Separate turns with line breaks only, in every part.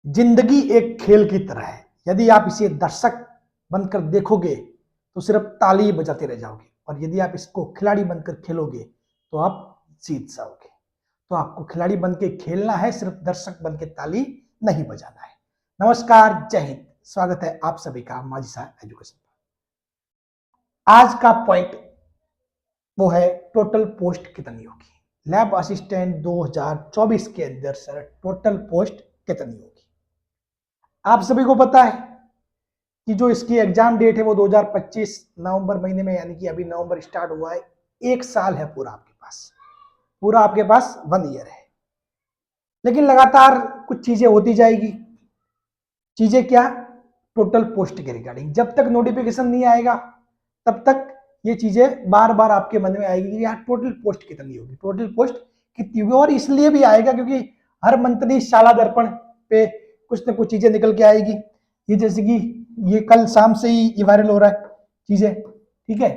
जिंदगी एक खेल की तरह है। यदि आप इसे दर्शक बनकर देखोगे तो सिर्फ ताली बजाते रह जाओगे, और यदि आप इसको खिलाड़ी बनकर खेलोगे तो आप जीत जाओगे। तो आपको खिलाड़ी बन के खेलना है, सिर्फ दर्शक बन के ताली नहीं बजाना है। नमस्कार, जय हिंद। स्वागत है आप सभी का माझी साहब एजुकेशन पर। आज का पॉइंट वो है टोटल पोस्ट कितनी होगी। लैब असिस्टेंट 2024 के अंदर सर टोटल पोस्ट कितनी होगी। आप सभी को पता है कि जो इसकी एग्जाम डेट है वो 2025 नवंबर महीने में, यानी कि अभी नवंबर स्टार्ट हुआ है। 1 साल है पूरा आपके पास 1 ईयर है। लेकिन लगातार कुछ चीजें होती जाएगी। चीजें क्या? टोटल पोस्ट के रिगार्डिंग जब तक नोटिफिकेशन नहीं आएगा तब तक ये चीजें बार बार आपके मन में आएगी कि यार टोटल पोस्ट कितनी होगी, टोटल पोस्ट कितनी होगी। और इसलिए भी आएगा क्योंकि हर मंथली शाला दर्पण पे कुछ न कुछ चीजें निकल के आएगी। ये जैसे कि ये कल शाम से ही ये वायरल हो रहा है चीजें, ठीक है।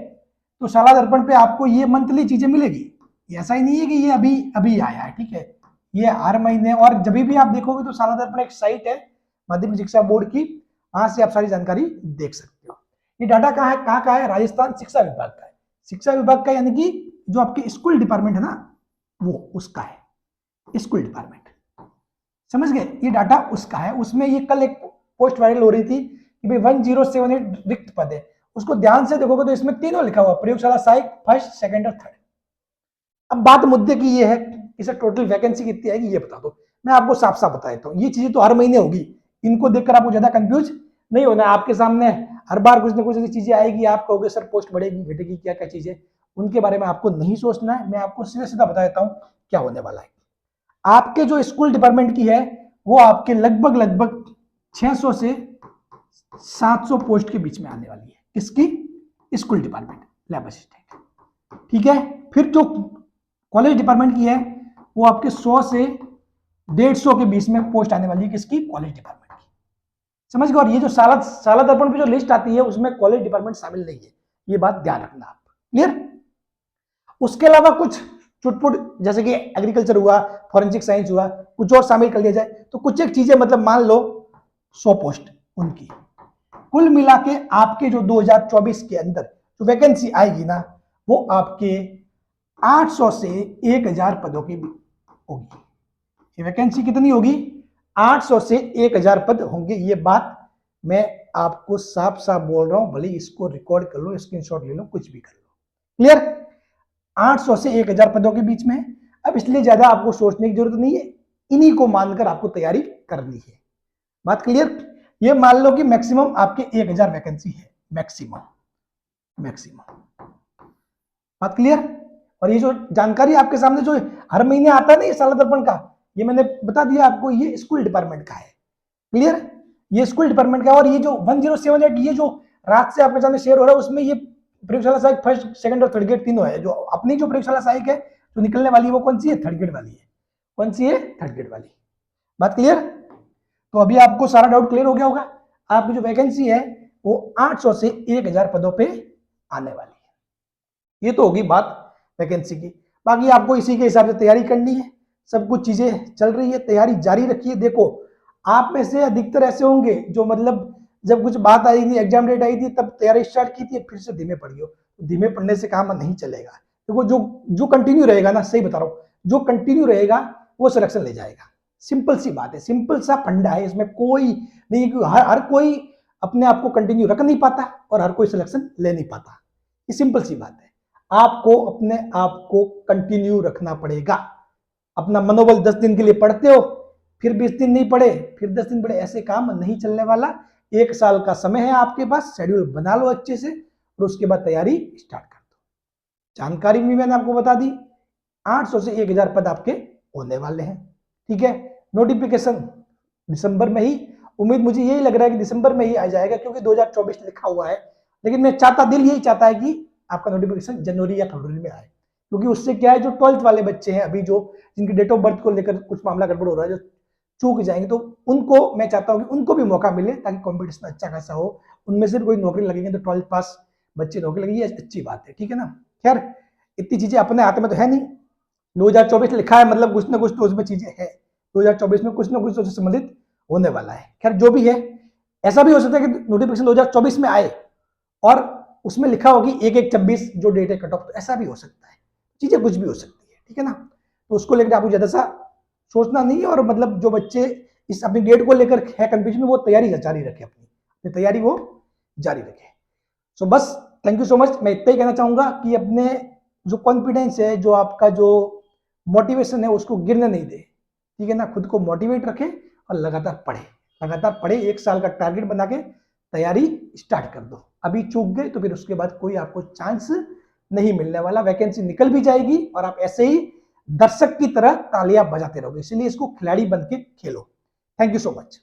तो शाला दर्पण पे आपको ये मंथली चीजें मिलेगी। ऐसा ही नहीं है कि ये अभी अभी आया है, ठीक है। ये हर महीने, और जब भी आप देखोगे तो शाला दर्पण एक साइट है माध्यमिक शिक्षा बोर्ड की, वहां से आप सारी जानकारी देख सकते हो। ये डाटा कहाँ का है? राजस्थान शिक्षा विभाग का है। शिक्षा विभाग का यानी कि जो आपके स्कूल डिपार्टमेंट है ना, वो उसका है, स्कूल डिपार्टमेंट। समझ गए? ये डाटा उसका है। उसमें ये कल एक पोस्ट वायरल हो रही थी कि भाई 1078 रिक्त पद है। उसको ध्यान से देखोगे तो इसमें तीनों लिखा हुआ, प्रयोगशाला सहायक, फर्स्ट, सेकंड और थर्ड। अब बात मुद्दे की ये है कि सर टोटल वैकेंसी कितनी आएगी ये बता दो। मैं आपको साफ साफ बता देता हूँ, ये चीजें तो हर महीने होगी। इनको देखकर आपको ज्यादा कंफ्यूज नहीं होना है। आपके सामने हर बार कुछ ना कुछ ऐसी चीजें आएगी, आप कहोगे सर पोस्ट बढ़ेगी घटेगी, क्या क्या चीजें, उनके बारे में आपको नहीं सोचना है। मैं आपको सीधा सीधा बता देता हूँ क्या होने वाला है। आपके जो स्कूल डिपार्टमेंट की है वो आपके लगभग लगभग 600 से 700 पोस्ट के बीच में आने वाली है। किसकी? स्कूल डिपार्टमेंट, लैब असिस्टेंट, ठीक है। फिर जो कॉलेज डिपार्टमेंट की है वो आपके 100 से 150 के बीच में पोस्ट आने वाली है। किसकी? कॉलेज डिपार्टमेंट की। समझ गए? और ये जो साला दर्पण पे जो लिस्ट आती है उसमें कॉलेज डिपार्टमेंट शामिल नहीं है, ये बात ध्यान रखना आप। क्लियर? उसके अलावा कुछ चुटपुट जैसे कि एग्रीकल्चर हुआ, फॉरेंसिक साइंस हुआ, कुछ और शामिल कर लिया जाए तो कुछ एक चीजें, मतलब मान लो 100 पोस्ट उनकी। कुल मिला के आपके जो 2024 के अंदर जो वैकेंसी आएगी ना, वो आपके 800 से 1000 पदों की होगी। ये वैकेंसी कितनी होगी? 800 से 1000 पद होंगे। ये बात मैं आपको साफ साफ बोल रहा हूं, भले इसको रिकॉर्ड कर लो, स्क्रीनशॉट ले लो, कुछ भी कर लो। क्लियर? 800 से 1000 पदों के बीच में। अब इसलिए ज्यादा आपको सोचने की जरूरत नहीं है, इन्हीं को मानकर आपको तैयारी करनी है। बात क्लियर? ये मान लो कि मैक्सिमम आपके 1000 वैकेंसी है, मैक्सिमम। बात क्लियर? और ये जो जानकारी आपके सामने जो हर महीने आता है ना, ये साला दर्पण का, ये मैंने बता दिया आपको, ये स्कूल डिपार्टमेंट का है। क्लियर? ये स्कूल डिपार्टमेंट का। और ये जो 1078 ये जो रात से आपके सामने शेयर हो रहा है, उसमें ये प्रयोगशाला सहायक फर्स्ट, सेकंड और थर्ड ग्रेड तीनों है। जो अपनी जो प्रयोगशाला सहायक है जो निकलने वाली है वो कौन सी है? थर्ड ग्रेड वाली है। कौन सी है? थर्ड ग्रेड वाली। बात क्लियर? तो अभी आपको सारा डाउट क्लियर हो गया होगा। आपकी जो वैकेंसी है वो 800 से 1000 पदों पे आने वाली है। ये तो होगी बात वैकेंसी की। बाकी आपको इसी के हिसाब से तैयारी करनी है। सब कुछ चीजें चल रही है, तैयारी जारी रखिए। देखो, आप में से अधिकतर ऐसे होंगे जो मतलब जब कुछ बात आई थी, एग्जाम डेट आई थी, तब तैयारी स्टार्ट की थी, फिर से धीमे पड़ी हो। धीमे पड़ने से काम नहीं चलेगा। देखो, जो कंटिन्यू रहेगा ना, सही बता रहा हूं, जो कंटिन्यू रहेगा वो सिलेक्शन ले जाएगा। सिंपल सी बात है, सिंपल सा फंडा है, इसमें कोई नहीं। हर कोई अपने आप को कंटिन्यू रख नहीं पाता और हर कोई सिलेक्शन ले नहीं पाता। ये सिंपल सी बात है। आपको अपने आप को कंटिन्यू रखना पड़ेगा। अपना मनोबल 10 दिन के लिए पढ़ते हो, फिर 20 दिन नहीं पढ़े, फिर 10 दिन पढ़े, ऐसे काम नहीं चलने वाला। 1 साल का समय है आपके पास, शेड्यूल बना लो अच्छे से और उसके बाद तैयारी स्टार्ट कर दो। जानकारी भी मैंने आपको बता दी। 800 से 1000 पद आपके होने वाले हैं, ठीक है। नोटिफिकेशन दिसंबर में ही, उम्मीद मुझे यही लग रहा है कि दिसंबर में ही आ जाएगा, क्योंकि 2024 लिखा हुआ है। लेकिन मैं चाहता, दिल यही चाहता है कि आपका नोटिफिकेशन जनवरी या फरवरी में आए, क्योंकि उससे क्या है, जो 12th वाले बच्चे हैं अभी, जो जिनकी डेट ऑफ बर्थ को लेकर कुछ मामला गड़बड़ हो रहा है, जो चूक जाएंगे, तो उनको मैं चाहता हूँ कि उनको भी मौका मिले, ताकि कंपटीशन अच्छा खासा हो। उनमें से कोई नौकरी लगेगी तो 12th पास बच्चे नौकरी लगी, ये अच्छी बात है, ठीक है ना। खैर, इतनी चीजें अपने हाथ में तो है नहीं। 2024 लिखा है मतलब कुछ ना कुछ तो उसमें चीजें है। 2024 में कुछ ना कुछ तो संबंधित होने वाला है। खैर जो भी है, ऐसा भी हो सकता है कि नोटिफिकेशन 2024 में आए और उसमें लिखा हो कि 1/1/26 जो डेट है कट ऑफ, तो ऐसा भी हो सकता है, चीजें कुछ भी हो सकती है, ठीक है ना। तो उसको लेकर आपको ज्यादा सा सोचना नहीं है, और मतलब जो बच्चे इस अपनी डेट को लेकर है कंफ्यूजन, वो तैयारी जारी रखे, अपनी तैयारी वो जारी रखे। सो बस थैंक यू सो मच। मैं इतना ही कहना चाहूंगा कि अपने जो कॉन्फिडेंस है, जो आपका जो मोटिवेशन है, उसको गिरने नहीं दे, ठीक है ना। खुद को मोटिवेट रखे और लगातार पढ़े, लगातार पढ़े। 1 साल का टारगेट बना के तैयारी स्टार्ट कर दो। अभी चूक गए तो फिर उसके बाद कोई आपको चांस नहीं मिलने वाला, वैकेंसी निकल भी जाएगी और आप ऐसे ही दर्शक की तरह तालियां बजाते रहोगे। इसलिए इसको खिलाड़ी बन के खेलो। Thank you so much.